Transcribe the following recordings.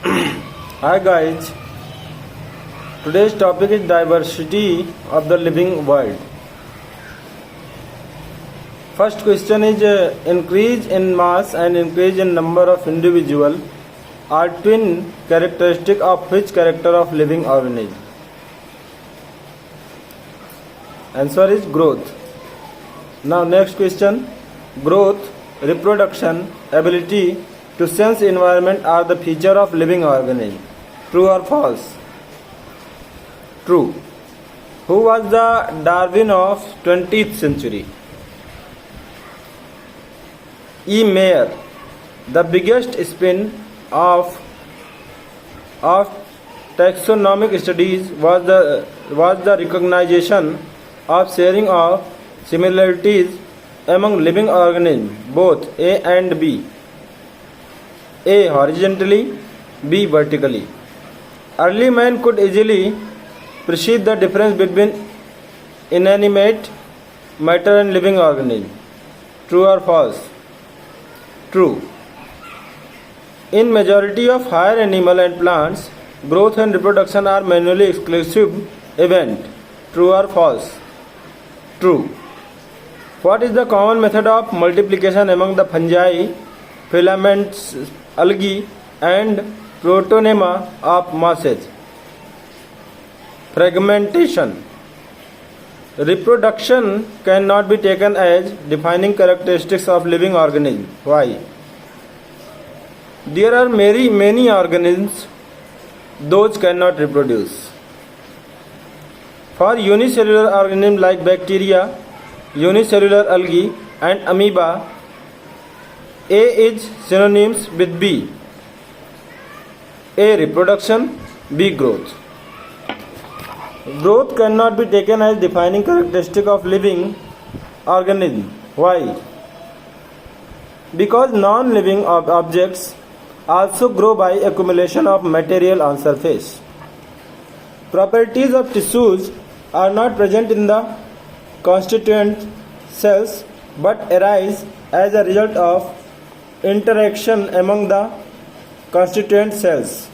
Hi guys, today's topic is diversity of the living world. First question is increase in mass and increase in number of individual are twin characteristic of which character of living organism? Answer is growth. Now next question, growth, reproduction, ability to sense environment are the feature of living organism. True or false? True. Who was the Darwin of 20th century? E. Mayer. The biggest spin off of taxonomic studies was the recognition of sharing of similarities among living organisms, both A and B. A. Horizontally, B. Vertically. Early man could easily perceive the difference between inanimate matter and living organism. True or false? True. In majority of higher animal and plants, growth and reproduction are manually exclusive event. True or false? True. What is the common method of multiplication among the fungi, filaments, algae and protonema of mosses? Fragmentation. Reproduction cannot be taken as defining characteristics of living organisms. Why? There are many organisms those cannot reproduce. For unicellular organisms like bacteria, unicellular algae and amoeba, A is synonyms with B. A. Reproduction, B. Growth. Growth cannot be taken as defining characteristic of living organism. Why? Because non-living objects also grow by accumulation of material on surface. Properties of tissues are not present in the constituent cells but arise as a result of interaction among the constituent cells.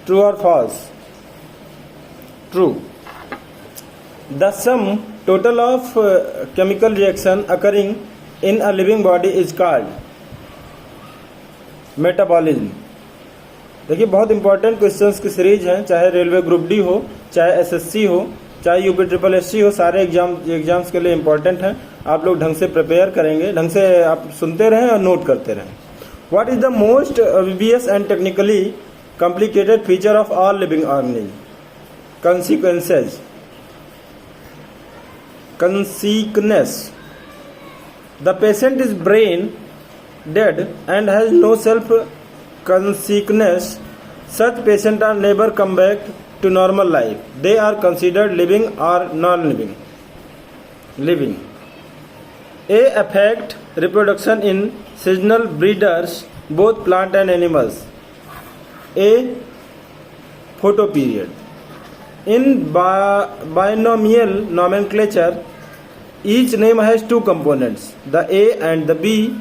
True or false? True. The sum total of chemical reaction occurring in a living body is called metabolism. देखिए बहुत important questions की series है, चाहे railway group D हो, चाहे SSC हो, चाहे UP triple SC हो, सारे एग्जाम्स के लिए इंपॉर्टेंट हैं. आप लोग ढंग से प्रिपेयर करेंगे, ढंग से आप सुनते रहें और नोट करते रहें. What is the most obvious and technically complicated feature of all living organism? Consequence. The patient is brain dead and has no self consciousness. Such patients are never come back to normal life. They are considered living or non-living. Living. A. Affect reproduction in seasonal breeders, both plant and animals. A. Photoperiod. In binomial nomenclature, each name has two components, the A and the B.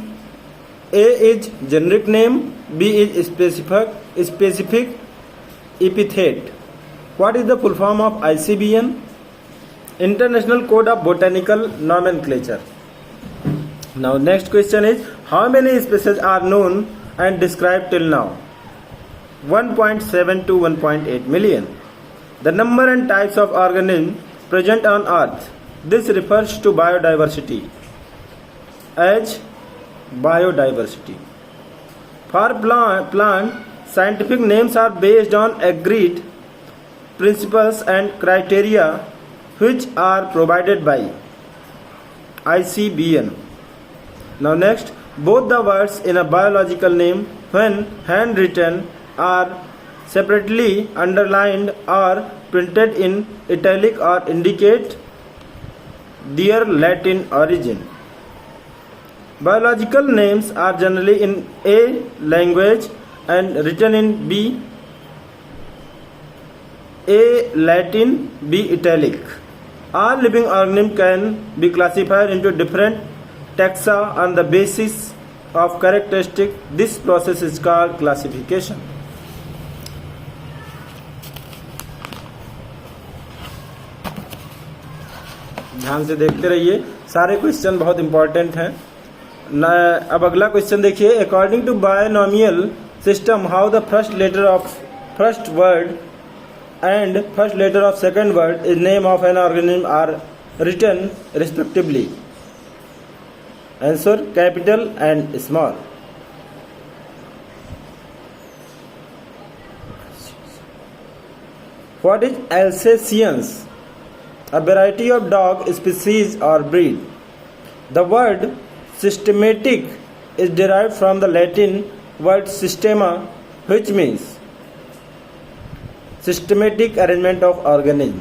A is generic name, B is specific epithet. What is the full form of ICBN? International Code of Botanical Nomenclature. Now next question is, how many species are known and described till now? 1.7 to 1.8 million. The number and types of organisms present on Earth. This refers to biodiversity as biodiversity. For plant, scientific names are based on agreed principles and criteria which are provided by ICBN. Now next, both the words in a biological name when handwritten are separately underlined or printed in italic or indicate their Latin origin. Biological names are generally in A language and written in B, A Latin, B italic. All living organisms can be classified into different taxa on the basis of characteristic. This process is called classification. ध्यान से देखते रहिए, सारे question बहुत important हैं। अब अगला question देखिए, according to binomial system how the first letter of first word and first letter of second word is name of an organism are written respectively? Answer, capital and small. What is Alsatians? A variety of dog species or breed. The word systematic is derived from the Latin word systema, which means systematic arrangement of organism.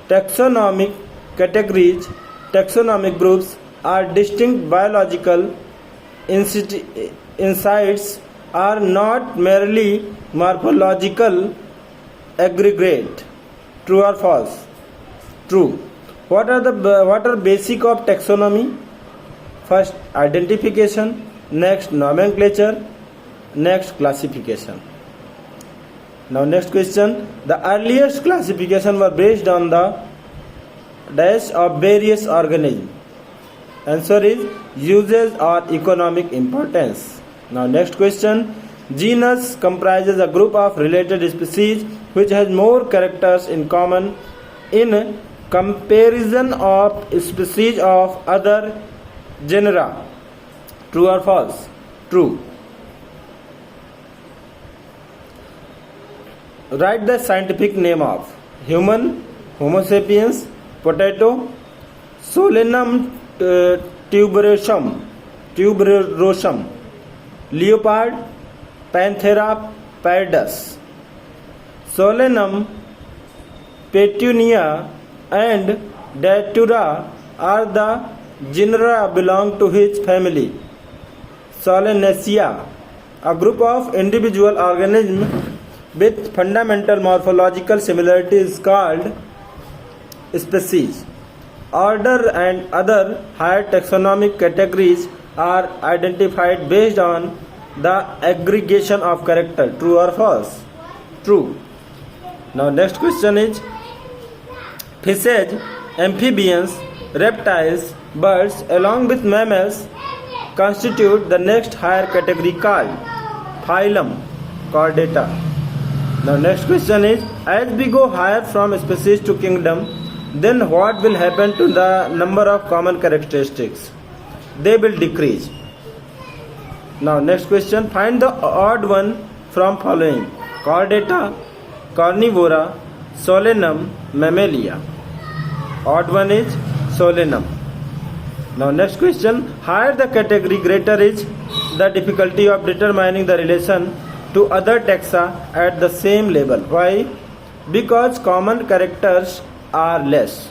Taxonomic categories, taxonomic groups are distinct biological insights, are not merely morphological aggregate. True or false? True. What are basic of taxonomy? First, identification, next nomenclature, next classification. Now next question, the earliest classification were based on the dash of various organisms. Answer is uses or economic importance. Now next question, genus comprises a group of related species which has more characters in common in comparison of species of other genera. True or false? True. Write the scientific name of human, Homo sapiens, potato, Solanum tuberosum, leopard, Panthera pardus. Solanum, Petunia and Datura are the genera belong to which family? Solanaceae. A group of individual organisms with fundamental morphological similarity is called species. Order and other higher taxonomic categories are identified based on the aggregation of character. True or false? True. Now next question is, fishes, amphibians, reptiles, birds along with mammals constitute the next higher category called phylum Chordata. Now next question is, as we go higher from species to kingdom, then what will happen to the number of common characteristics? They will decrease. Now next question, find the odd one from following: Chordata, Carnivora, Solanum, Mammalia. Odd one is Solanum. Now next question, higher the category, greater is the difficulty of determining the relation to other taxa at the same level. Why? Because common characters are less.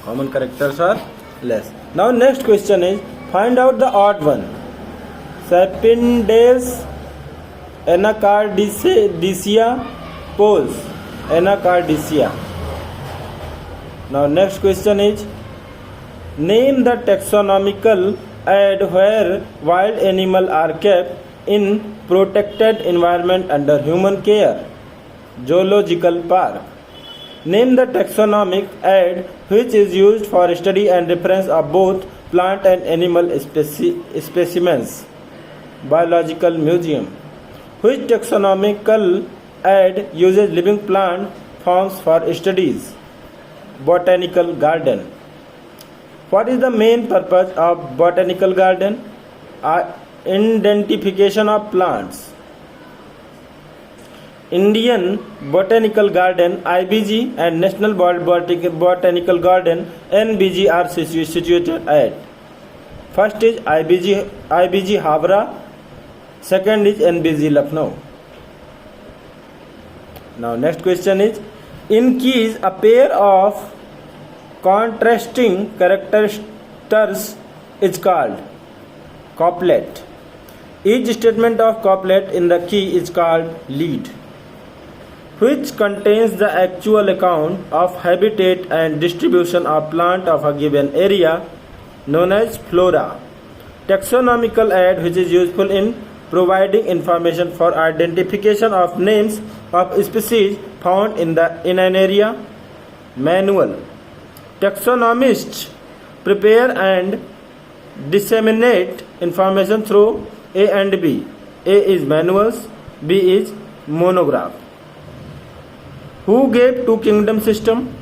Common characters are less. Now next question is, find out the odd one. Sapindes, Anacardiacea, Pose, Anacardiacea. Now next question is, name the taxonomical and where wild animals are kept in protected environment under human care. Zoological park. Name the taxonomic aid which is used for study and reference of both plant and animal specimens. Biological museum. Which taxonomical aid uses living plant forms for studies? Botanical garden. What is the main purpose of botanical garden? Identification of plants. Indian Botanical Garden (IBG) and National Botanical Garden (NBG) are situated at: first is IBG Havra, second is NBG Lucknow. Now next question is, in keys a pair of contrasting characters is called couplet. Each statement of couplet in the key is called lead, which contains the actual account of habitat and distribution of plant of a given area, known as flora. Taxonomical aid, which is useful in providing information for identification of names of species found in an area. manual. Taxonomists prepare and disseminate information through A and B. A is manuals, B is monograph. Who gave two kingdom system?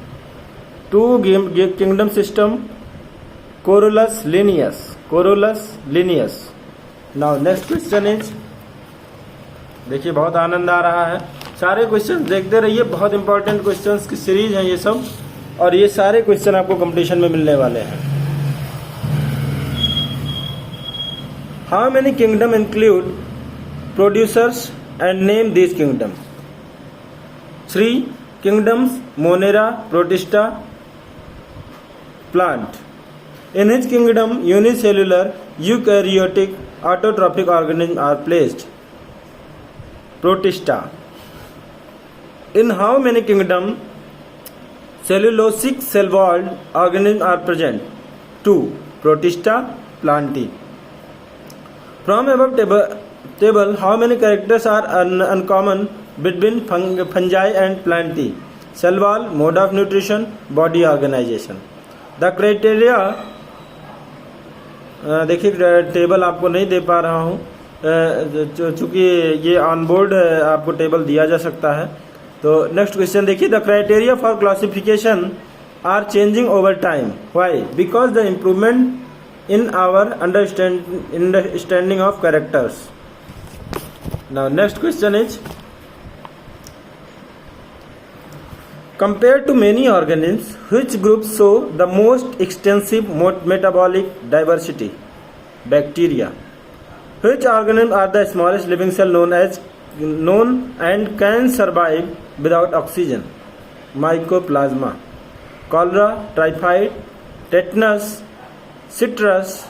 Gave kingdom system. Corolus Linnaeus. Corolus Linnaeus. Now next question is, देखिए बहुत आनंद आ रहा है, सारे question देखते रहिए, बहुत important questions की series है ये सब, और ये सारे क्वेश्चन आपको कंपटीशन में मिलने वाले हैं. How many kingdom include producers and name this kingdom? 3 kingdoms: Monera, Protista, plant. In which kingdom unicellular eukaryotic autotrophic organisms are placed? Protista. In how many kingdoms cellulosic cell-walled organisms are present? 2. Protista, Plantae. From above table, how many characters are uncommon between fungi and Plantae? Cell wall, mode of nutrition, body organization. The criteria, देखिए table आपको नहीं दे पा रहा हूँ, चूँकि ये on board आपको table दिया जा सकता है. तो नेक्स्ट क्वेश्चन देखिए, the criteria for classification are changing over time. Why? Because the improvement in our understanding of characters. Now next question is, compared to many organisms, which groups show the most extensive metabolic diversity? Bacteria. Which organisms are the smallest living cell known and can survive without oxygen? Mycoplasma. Cholera, typhoid, tetanus, citrus,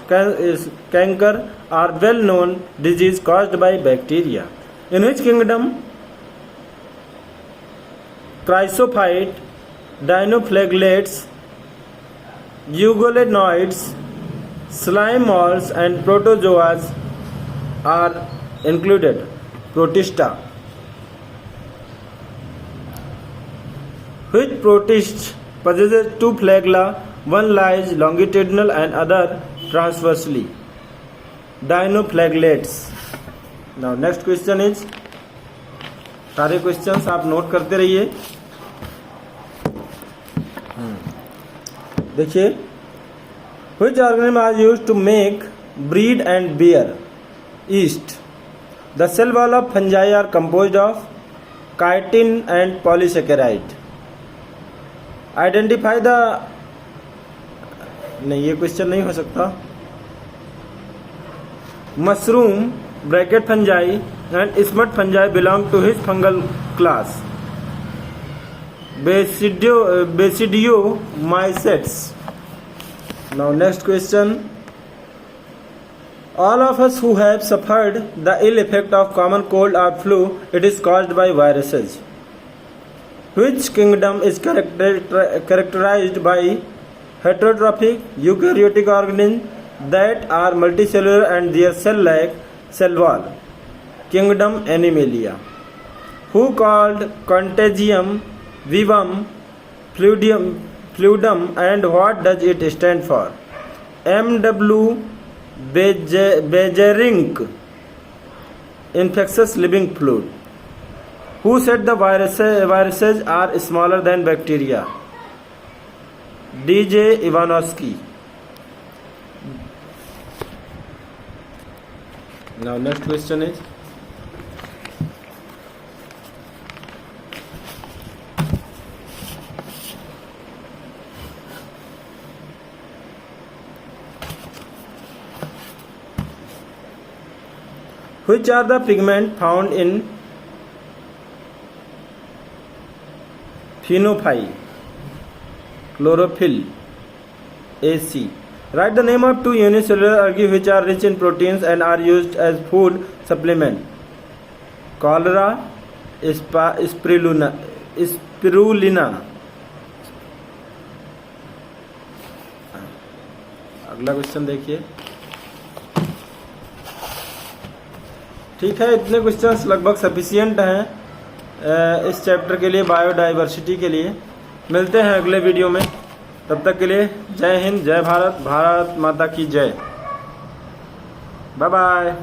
canker are well known disease caused by bacteria. In which kingdom chrysophyte, dinoflagellates, eugolenoids, slime molds and protozoas are included? Protista. Which protist possesses 2 flagella, one lies longitudinal and other transversely? Dinoflagellates. Now next question is, सारे questions आप note करते रहिए. देखिए, which organism are used to make bread and beer? Yeast. The cell wall of fungi are composed of chitin and polysaccharide. Identify the, नहीं ये question नहीं हो सकता. Mushroom bracket fungi and smut fungi belong to which fungal class? Basidiomycetes. Now next question, all of us who have suffered the ill effect of common cold or flu, it is caused by viruses. Which kingdom is characterized by heterotrophic eukaryotic organisms that are multicellular and their cell lack cell wall? Kingdom Animalia. Who called Contagium vivum fluidum and what does it stand for? M.W. Beijerinck, infectious living fluid. Who said the viruses are smaller than bacteria? D.J. Ivanovsky. Now next question is, which are the pigments found in phenophyll? Chlorophyll. AC. Write the name of 2 unicellular algae which are rich in proteins and are used as food supplement. Cholera, spirulina. अगला question देखिए. ठीक है, इतने questions लगभग sufficient हैं इस chapter के लिए, बायोडाइवर्सिटी के लिए. मिलते हैं अगले वीडियो में, तब तक के लिए जय हिंद, जय भारत, भारत माता की जय। Bye bye.